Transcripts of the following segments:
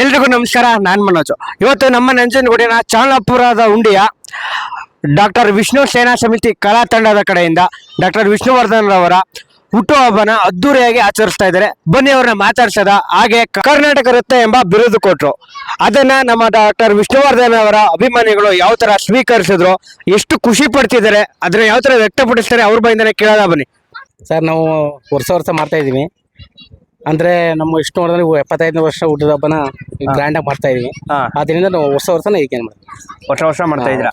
ಎಲ್ರಿಗೂ ನಮಸ್ಕಾರ. ನಾನ್ ಮನೋಜ್. ಇವತ್ತು ನಮ್ಮ ನಂಜನಗೂಡಿನ ಚಾಮರಾಜಪುರದ ಉಂಡಿಯ ಡಾಕ್ಟರ್ ವಿಷ್ಣು ಸೇನಾ ಸಮಿತಿ ಕಲಾ ತಂಡದ ಕಡೆಯಿಂದ ಡಾಕ್ಟರ್ ವಿಷ್ಣುವರ್ಧನ್ ರವರ ಹುಟ್ಟುಹಬ್ಬನ ಅದ್ದೂರಿಯಾಗಿ ಆಚರಿಸ್ತಾ ಇದ್ದಾರೆ. ಬನ್ನಿ ಅವ್ರನ್ನ ಮಾತಾಡ್ಸದ. ಹಾಗೆ ಕರ್ನಾಟಕ ರತ್ನ ಎಂಬ ಬಿರುದು ಕೊಟ್ರು. ಅದನ್ನ ನಮ್ಮ ಡಾಕ್ಟರ್ ವಿಷ್ಣುವರ್ಧನ್ ಅವರ ಅಭಿಮಾನಿಗಳು ಯಾವ ತರ ಸ್ವೀಕರಿಸಿದ್ರು, ಎಷ್ಟು ಖುಷಿ ಪಡ್ತಿದ್ದಾರೆ, ಅದನ್ನ ಯಾವ ತರ ವ್ಯಕ್ತಪಡಿಸ್ತಾರೆ ಅವ್ರ ಬಾಯಿಂದನೇ ಕೇಳೋದ. ಬನ್ನಿ ಸರ್. ನಾವು ವರ್ಷ ಮಾಡ್ತಾ ಇದೀವಿ. ಅಂದ್ರೆ ನಮ್ಮ ವಿಷ್ಣುವರ್ಧನ್ 75 ವರ್ಷ ಹುಟ್ಟಿದ ಹಬ್ಬನ ಗ್ರ್ಯಾಂಡ್ ಆಗಿ ಮಾಡ್ತಾ ಇದೀವಿ. ಅದರಿಂದ ನಾವು ವರ್ಷ ಹೀಗೆ ವರ್ಷ ಮಾಡ್ತಾ ಇದ್ದೀರಾ?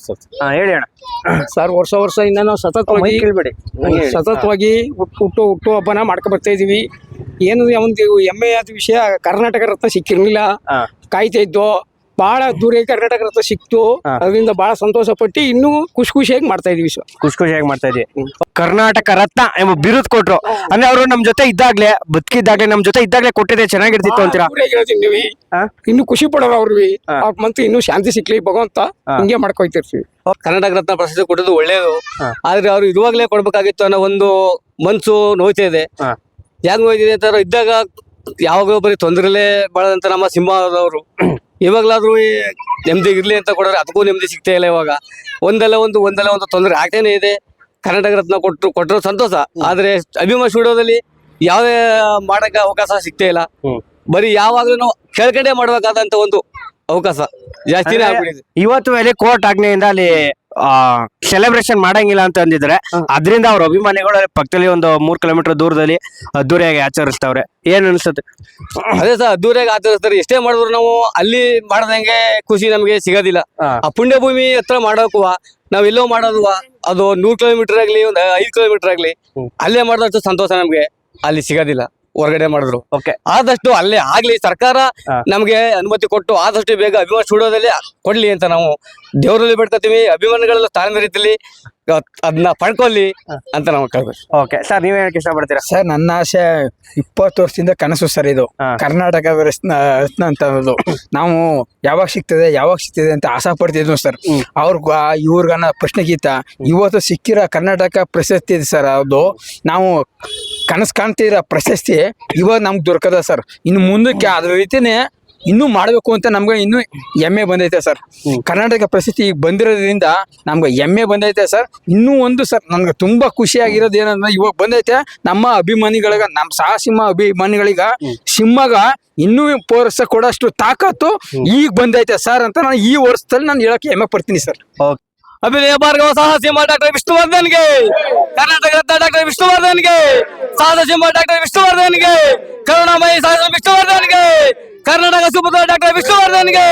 ಹೇಳಿ ಅಣ್ಣ. ಸರ್, ವರ್ಷ ಇಂದ ನಾವು ಸತತವಾಗಿ ಹುಟ್ಟು ಹಬ್ಬನ ಮಾಡ್ಕೊ ಬರ್ತಾ ಇದೀವಿ. ಏನು ಒಂದು ಹೆಮ್ಮೆಯಾದ ವಿಷಯ, ಕರ್ನಾಟಕ ರತ್ನ ಸಿಕ್ಕಿರ್ಲಿಲ್ಲ, ಕಾಯ್ತಾ ಇದ್ದೋ. ಬಹಳ ದೂರ ಕರ್ನಾಟಕ ರತ್ನ ಸಿಕ್ತು. ಅದರಿಂದ ಬಹಳ ಸಂತೋಷ ಪಟ್ಟು ಇನ್ನೂ ಖುಷಿಯಾಗಿ ಮಾಡ್ತಾ ಇದೀವಿ ಸರ್. ಖುಷಿಯಾಗಿ ಮಾಡ್ತಾ ಇದೀವಿ. ಕರ್ನಾಟಕ ರತ್ನ ಎಂಬ ಬಿರುದು ಕೊಟ್ರು ಅಂದ್ರೆ ಅವರು ನಮ್ ಜೊತೆ ಇದ್ದಾಗ್ಲೇ, ಬದುಕಿದ್ದಾಗ್ಲೇ ನಮ್ ಜೊತೆ ಇದ್ದಾಗ್ಲೇ ಕೊಟ್ಟಿದ್ರೆ ಚೆನ್ನಾಗಿರ್ತಿತ್ತು ಅಂತೀರಾ? ಇನ್ನು ಖುಷಿ ಪಡೋರು ಅವ್ರಿಗೆ ಮತ್ತೆ ಇನ್ನೂ ಶಾಂತಿ ಸಿಕ್ಲಿ ಭಗವಂತ, ಹಿಂಗೆ ಮಾಡ್ಕೊಯ್ತಿರ್ತೀವಿ. ಕರ್ನಾಟಕ ರತ್ನ ಪ್ರಶಸ್ತಿ ಕೊಟ್ಟದ್ದು ಒಳ್ಳೇದು. ಆದ್ರೆ ಅವ್ರು ಇರುವಾಗ್ಲೇ ಕೊಡ್ಬೇಕಾಗಿತ್ತು ಅನ್ನೋ ಒಂದು ಮನ್ಸು ನೋಯ್ತಾ ಇದೆ. ಯಾಕೆ ನೋಯ್ತಿದೆ ಅಂತ ಇದ್ದಾಗ ಯಾವಾಗಲೂ ಬರೀ ತೊಂದರೆಲೇ ಬಾಳದಂತ ನಮ್ಮ ಸಿಂಹದವರು ಇವಾಗ್ಲಾದ್ರೂ ನೆಮ್ಮದಿ ಇರ್ಲಿ ಅಂತ ಕೊಡೋರು, ಅದಕ್ಕೂ ನೆಮ್ಮದಿ ಸಿಗ್ತಾ ಇಲ್ಲ. ಇವಾಗ ಒಂದಲ್ಲ ಒಂದು ತೊಂದರೆ ಆಗ್ತಾನೆ ಇದೆ. ಕರ್ನಾಟಕ ರತ್ನ ಕೊಟ್ಟರು ಸಂತೋಷ. ಆದ್ರೆ ಅಭಿಮಾನ ಸ್ಟುಡಿಯೋದಲ್ಲಿ ಯಾವುದೇ ಮಾಡಕ್ಕೆ ಅವಕಾಶ ಸಿಗ್ತಾ ಇಲ್ಲ. ಬರೀ ಯಾವಾಗ್ಲೂ ನಾವು ಕೆಳಗಡೆ ಮಾಡ್ಬೇಕಾದಂತ ಒಂದು ಅವಕಾಶ ಜಾಸ್ತಿನೇ ಆಗ್ಬಿಟ್ಟಿದೆ. ಇವತ್ತು ಅಲ್ಲಿ ಕೋರ್ಟ್ ಆಜ್ಞೆಯಿಂದ ಅಲ್ಲಿ ಸೆಲೆಬ್ರೇಷನ್ ಮಾಡಂಗಿಲ್ಲ ಅಂತ ಅಂದಿದ್ರೆ, ಅದರಿಂದ ಅವ್ರ ಅಭಿಮಾನಿಗಳು ಪಕ್ಕದಲ್ಲಿ ಒಂದು 3 ಕಿಲೋಮೀಟರ್ ದೂರದಲ್ಲಿ ಅದ್ದೂರಿಯಾಗಿ ಆಚರಿಸ್ತಾವ್ರೆ. ಏನ್ ಅನ್ಸುತ್ತೆ? ಅದೇ ಸರ್, ಅದ್ದೂರಿಯಾಗಿ ಆಚರಿಸ್ತಾರೆ. ಎಷ್ಟೇ ಮಾಡಿದ್ರು ನಾವು ಅಲ್ಲಿ ಮಾಡದಂಗೆ ಖುಷಿ ನಮ್ಗೆ ಸಿಗೋದಿಲ್ಲ. ಆ ಪುಣ್ಯ ಭೂಮಿ ಹತ್ರ ಮಾಡೋಕುವ ನಾವ್ ಎಲ್ಲೋ ಮಾಡೋದುವ, ಅದು 100 ಕಿಲೋಮೀಟರ್ ಆಗ್ಲಿ, ಒಂದು 5 ಕಿಲೋಮೀಟರ್ ಆಗ್ಲಿ, ಅಲ್ಲೇ ಮಾಡಿದಷ್ಟು ಸಂತೋಷ ನಮ್ಗೆ ಅಲ್ಲಿ ಸಿಗೋದಿಲ್ಲ ಹೊರಗಡೆ ಮಾಡಿದ್ರು. ಆದಷ್ಟು ಅಲ್ಲೇ ಆಗ್ಲಿ, ಸರ್ಕಾರ ನಮ್ಗೆ ಅನುಮತಿ ಕೊಟ್ಟು ಆದಷ್ಟು ಬೇಗ ಅಭಿಮಾನ ಸ್ಟುಡಿಯೋದಲ್ಲಿ ಕೊಡ್ಲಿ ಅಂತ ನಾವು ದೇವರಲ್ಲಿ ಬೇಡ್ಕೊತೀವಿ. ಅಭಿಮಾನಿಗಳೆಲ್ಲ ತಾಳ್ಮೆ ರೀತಿಯಲ್ಲಿ ಅದನ್ನ ಪಡ್ಕೊಳ್ಳಿ ಅಂತ ನಾವು ಕೇಳ್ಬೇಕು. ಓಕೆ ಸರ್, ನೀವ್ ಹೇಳಕ್ ಇಷ್ಟಪಡ್ತೀರಾ? ಸರ್, ನನ್ನ ಆಸೆ 20 ವರ್ಷದಿಂದ ಕನಸು ಸರ್ ಇದು, ಕರ್ನಾಟಕ ರತ್ನ ಅಂತ ಅನ್ನೋದು. ನಾವು ಯಾವಾಗ ಸಿಗ್ತದೆ ಅಂತ ಆಸೆ ಪಡ್ತಿದ್ವು ಸರ್. ಇವ್ರಿಗನ್ನ ಪ್ರಶ್ನೆಗೀತ ಇವತ್ತು ಸಿಕ್ಕಿರೋ ಕರ್ನಾಟಕ ಪ್ರಶಸ್ತಿ ಇದೆ ಸರ್. ಅದು ನಾವು ಕನಸು ಕಾಣ್ತಿರೋ ಪ್ರಶಸ್ತಿ ಇವಾಗ ನಮ್ಗೆ ದೊರಕದ ಸರ್. ಇನ್ನು ಮುಂದಕ್ಕೆ ಅದ್ರ ರೀತಿನೇ ಇನ್ನೂ ಮಾಡ್ಬೇಕು ಅಂತ ನಮ್ಗೆ ಇನ್ನೂ ಹೆಮ್ಮೆ ಬಂದೈತೆ ಸರ್. ಕರ್ನಾಟಕ ಪ್ರಶಸ್ತಿ ಬಂದಿರೋದ್ರಿಂದ ನಮ್ಗೆ ಹೆಮ್ಮೆ ಬಂದೈತೆ ಸರ್. ಇನ್ನೂ ಒಂದು ಸರ್, ನನ್ಗೆ ತುಂಬಾ ಖುಷಿಯಾಗಿರೋದು ಏನಂದ್ರೆ ಇವಾಗ ಬಂದೈತೆ ನಮ್ಮ ಅಭಿಮಾನಿಗಳಿಗ, ನಮ್ಮ ಸಾಹಸಿಂಹ ಅಭಿಮಾನಿಗಳಿಗ ಸಿಂಹಗ ಇನ್ನೂ ವರ್ಷ ಕೊಡೋಷ್ಟು ತಾಕತ್ತು ಈಗ ಬಂದೈತೆ ಸರ್ ಅಂತ ನಾನು ಈ ವರ್ಷದಲ್ಲಿ ನಾನು ಹೇಳಕ್ಕೆ ಹೆಮ್ಮೆ ಪಡ್ತೀನಿ ಸರ್. ಅಭಿನಯ Bhargava ಸಾಹಸಿಂಹ doctor ವಿಷ್ಣುವರ್ಧನ್ಗೆ, Karnataka Ratna doctor ವಿಷ್ಣುವರ್ಧನ್ಗೆ, ಸಾಹಸಿಂಹ doctor ವಿಷ್ಣುವರ್ಧನ್ಗೆ, ಕರುಣಾಮಯಿ ಸಾಹಸ ವಿಷ್ಣುವರ್ಧನ್ಗೆ, ಕರ್ನಾಟಕ ಸುಪುತ್ರ ಡಾಕ್ಟರ್ ವಿಷ್ಣುವರ್ಧನ್ಗೆ.